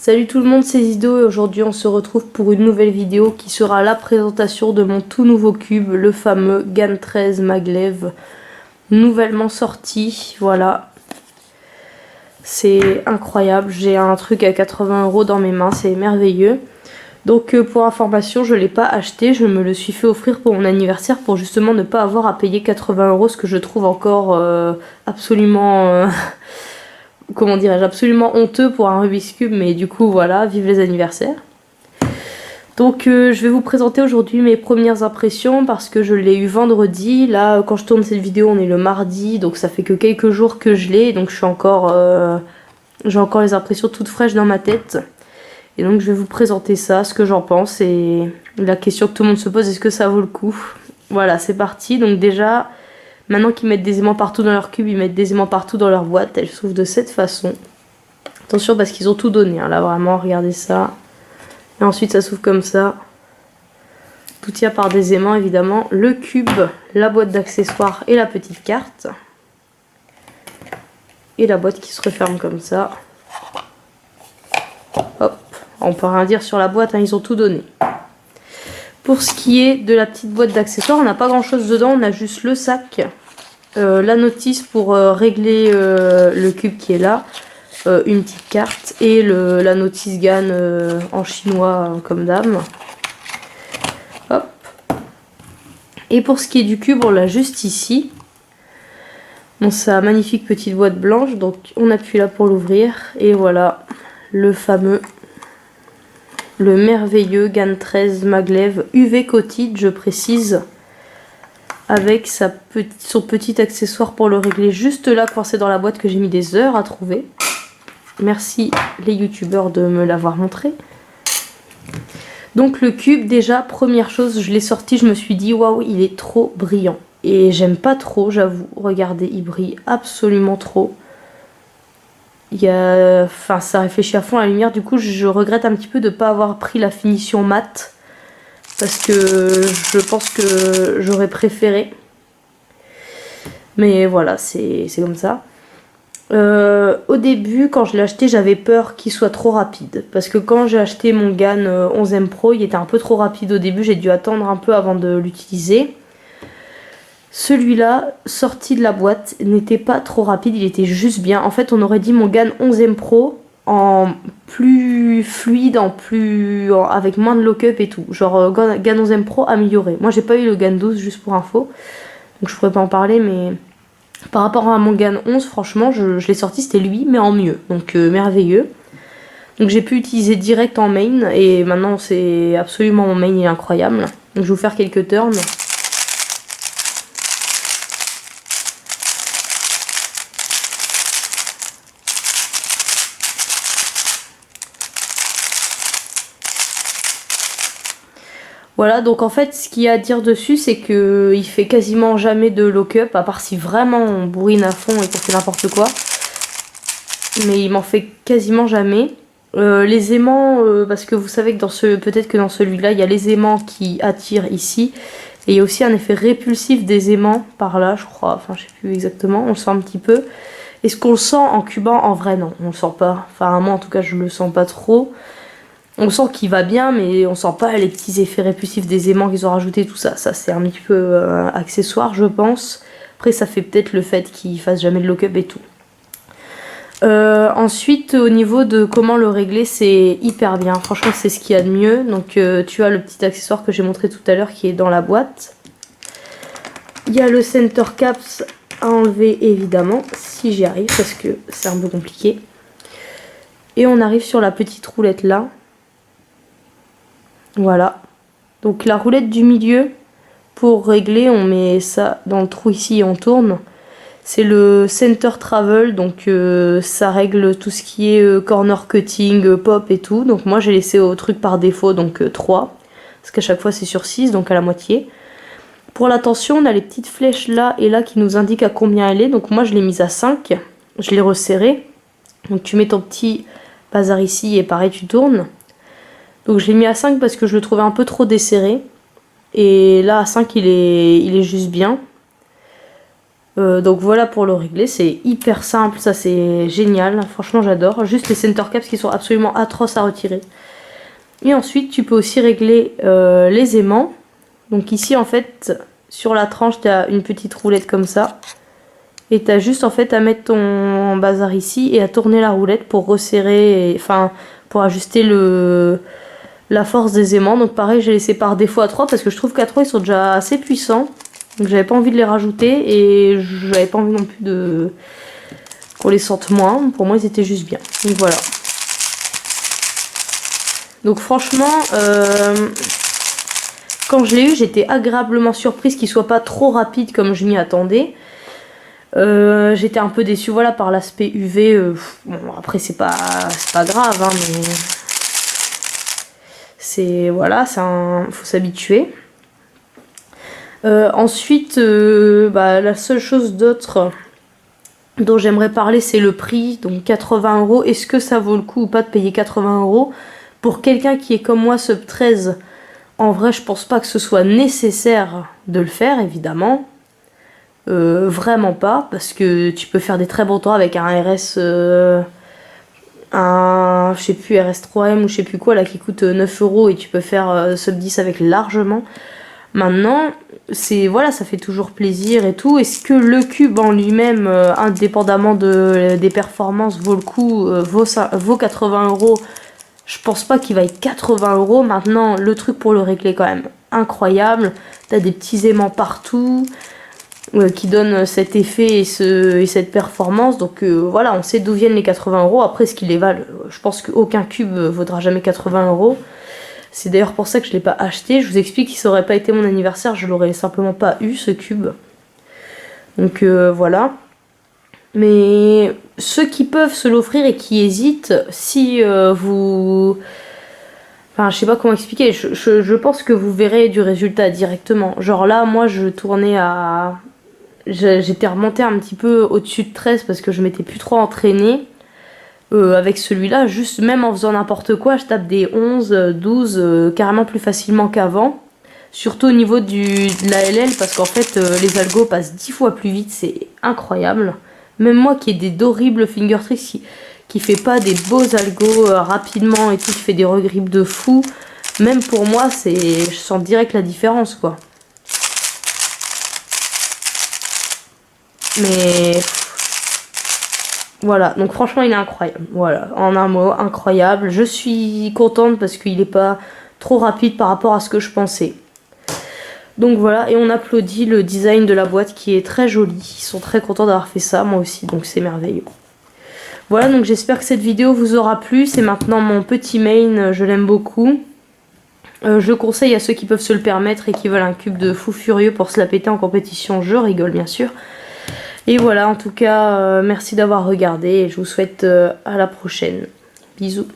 Salut tout le monde, c'est Zido et aujourd'hui on se retrouve pour une nouvelle vidéo qui sera la présentation de mon tout nouveau cube, le fameux GAN 13 Maglev, nouvellement sorti, voilà. C'est incroyable, j'ai un truc à 80 € dans mes mains, c'est merveilleux. Donc pour information, je ne l'ai pas acheté, je me le suis fait offrir pour mon anniversaire pour justement ne pas avoir à payer 80 €, ce que je trouve encore absolument... comment dirais-je, absolument honteux pour un Rubik's Cube, mais du coup voilà, vive les anniversaires. Donc je vais vous présenter aujourd'hui mes premières impressions parce que je l'ai eu vendredi. Là quand je tourne cette vidéo on est le mardi, donc ça fait que quelques jours que je l'ai, donc je suis encore j'ai encore les impressions toutes fraîches dans ma tête. Et donc je vais vous présenter ça, ce que j'en pense et la question que tout le monde se pose, est-ce que ça vaut le coup? Voilà, c'est parti. Donc déjà, maintenant qu'ils mettent des aimants partout dans leur cube, ils mettent des aimants partout dans leur boîte. Elle s'ouvre de cette façon. Attention parce qu'ils ont tout donné, hein. Là vraiment, regardez ça. Et ensuite ça s'ouvre comme ça. Tout tient par des aimants évidemment. Le cube, la boîte d'accessoires et la petite carte. Et la boîte qui se referme comme ça. Hop, on peut rien dire sur la boîte, hein, ils ont tout donné. Pour ce qui est de la petite boîte d'accessoires, on n'a pas grand chose dedans, on a juste le sac. La notice pour régler le cube qui est là, une petite carte et la notice GAN en chinois comme dame. Hop. Et pour ce qui est du cube, on l'a juste ici. Bon, sa magnifique petite boîte blanche, donc on appuie là pour l'ouvrir et voilà le fameux, le merveilleux GAN 13 Maglev UV Coated, je précise. Avec son petit accessoire pour le régler juste là coincé dans la boîte que j'ai mis des heures à trouver. Merci les youtubeurs de me l'avoir montré. Donc le cube, déjà première chose, je l'ai sorti, je me suis dit waouh, il est trop brillant. Et j'aime pas trop, j'avoue. Regardez, il brille absolument trop. Enfin, ça réfléchit à fond à la lumière, du coup je regrette un petit peu de ne pas avoir pris la finition mat. Parce que je pense que j'aurais préféré. Mais voilà, c'est comme ça. Au début, quand je l'ai acheté, j'avais peur qu'il soit trop rapide. Parce que quand j'ai acheté mon GAN 11M Pro, il était un peu trop rapide au début. J'ai dû attendre un peu avant de l'utiliser. Celui-là, sorti de la boîte, n'était pas trop rapide. Il était juste bien. En fait, on aurait dit mon GAN 11M Pro en plus fluide, avec moins de lock-up et tout. Genre GAN 11M Pro amélioré. Moi j'ai pas eu le GAN 12 juste pour info. Donc je pourrais pas en parler, mais par rapport à mon GAN 11, franchement je l'ai sorti, c'était lui mais en mieux. Donc merveilleux. Donc j'ai pu utiliser direct en main et maintenant c'est absolument, mon main il est incroyable. Donc je vais vous faire quelques turns. Voilà, donc en fait, ce qu'il y a à dire dessus, c'est qu'il fait quasiment jamais de lock-up, à part si vraiment on bourrine à fond et qu'on fait n'importe quoi. Mais il m'en fait quasiment jamais. Les aimants, parce que vous savez que peut-être que dans celui-là, il y a les aimants qui attirent ici. Et il y a aussi un effet répulsif des aimants par là, je crois. Enfin, je sais plus exactement, on le sent un petit peu. Est-ce qu'on le sent en cubant? En vrai, non, on le sent pas. Enfin, moi en tout cas, je le sens pas trop. On sent qu'il va bien, mais on sent pas les petits effets répulsifs des aimants qu'ils ont rajouté, tout ça. Ça, c'est un petit peu accessoire, je pense. Après, ça fait peut-être le fait qu'il fasse jamais de lock-up et tout. Ensuite, au niveau de comment le régler, c'est hyper bien. Franchement, c'est ce qu'il y a de mieux. Donc, tu as le petit accessoire que j'ai montré tout à l'heure qui est dans la boîte. Il y a le center caps à enlever, évidemment, si j'y arrive, parce que c'est un peu compliqué. Et on arrive sur la petite roulette là. Voilà, donc la roulette du milieu, pour régler, on met ça dans le trou ici et on tourne. C'est le center travel, donc ça règle tout ce qui est corner cutting, pop et tout. Donc moi j'ai laissé au truc par défaut, donc 3, parce qu'à chaque fois c'est sur 6, donc à la moitié. Pour la tension, on a les petites flèches là et là qui nous indiquent à combien elle est. Donc moi je l'ai mise à 5, je l'ai resserré. Donc tu mets ton petit bazar ici et pareil tu tournes. Donc je l'ai mis à 5 parce que je le trouvais un peu trop desserré. Et là à 5 il est juste bien. Donc voilà pour le régler, c'est hyper simple, ça c'est génial, franchement j'adore. Juste les center caps qui sont absolument atroces à retirer. Et ensuite tu peux aussi régler les aimants. Donc ici en fait sur la tranche tu as une petite roulette comme ça. Et tu as juste en fait à mettre ton bazar ici et à tourner la roulette pour resserrer, enfin pour ajuster la force des aimants. Donc pareil j'ai laissé par défaut à 3 parce que je trouve qu'à 3 ils sont déjà assez puissants. Donc j'avais pas envie de les rajouter et j'avais pas envie non plus de qu'on les sente moins. Pour moi ils étaient juste bien. Donc voilà. Donc franchement, quand je l'ai eu, j'étais agréablement surprise qu'il soit pas trop rapide comme je m'y attendais. J'étais un peu déçue voilà, par l'aspect UV. Bon après c'est pas grave, hein, mais c'est voilà, faut s'habituer. Ensuite, la seule chose d'autre dont j'aimerais parler, c'est le prix. Donc 80 €. Est-ce que ça vaut le coup ou pas de payer 80 € pour quelqu'un qui est comme moi sub 13? En vrai, je pense pas que ce soit nécessaire de le faire, évidemment. Vraiment pas, parce que tu peux faire des très bons temps avec un RS, je sais plus, RS3M ou je sais plus quoi, là, qui coûte 9 € et tu peux faire sub 10 avec largement. Maintenant, voilà, ça fait toujours plaisir et tout. Est-ce que le cube en lui-même, indépendamment des performances, vaut le coup, vaut 80 €? Je pense pas qu'il va être 80 €. Maintenant, le truc pour le régler quand même incroyable. T'as des petits aimants partout qui donnent cet effet et cette performance. Donc voilà, on sait d'où viennent les 80 €. Après, ce qu'ils les valent, je pense qu'aucun cube vaudra jamais 80 €. C'est d'ailleurs pour ça que je ne l'ai pas acheté. Je vous explique que si ça n'aurait pas été mon anniversaire, je l'aurais simplement pas eu, ce cube. Donc voilà. Mais ceux qui peuvent se l'offrir et qui hésitent, si vous... Enfin, je sais pas comment expliquer. Je pense que vous verrez du résultat directement. Genre là, moi, je tournais à... J'étais remontée un petit peu au-dessus de 13 parce que je m'étais plus trop entraînée. Avec celui-là, juste même en faisant n'importe quoi, je tape des 11, 12, carrément plus facilement qu'avant. Surtout au niveau de la LL, parce qu'en fait, les algos passent 10 fois plus vite, c'est incroyable. Même moi qui ai d'horribles finger tricks, qui fait pas des beaux algos rapidement et tout, qui fait des regrips de fou, même pour moi, je sens direct la différence, quoi. Mais... Voilà, donc franchement il est incroyable, voilà, en un mot, incroyable. Je suis contente parce qu'il n'est pas trop rapide par rapport à ce que je pensais. Donc voilà, et on applaudit le design de la boîte qui est très joli. Ils sont très contents d'avoir fait ça, moi aussi, donc c'est merveilleux. Voilà, donc j'espère que cette vidéo vous aura plu. C'est maintenant mon petit main, je l'aime beaucoup. Je conseille à ceux qui peuvent se le permettre et qui veulent un cube de fou furieux pour se la péter en compétition, je rigole bien sûr. Et voilà, en tout cas, merci d'avoir regardé et je vous souhaite à la prochaine. Bisous.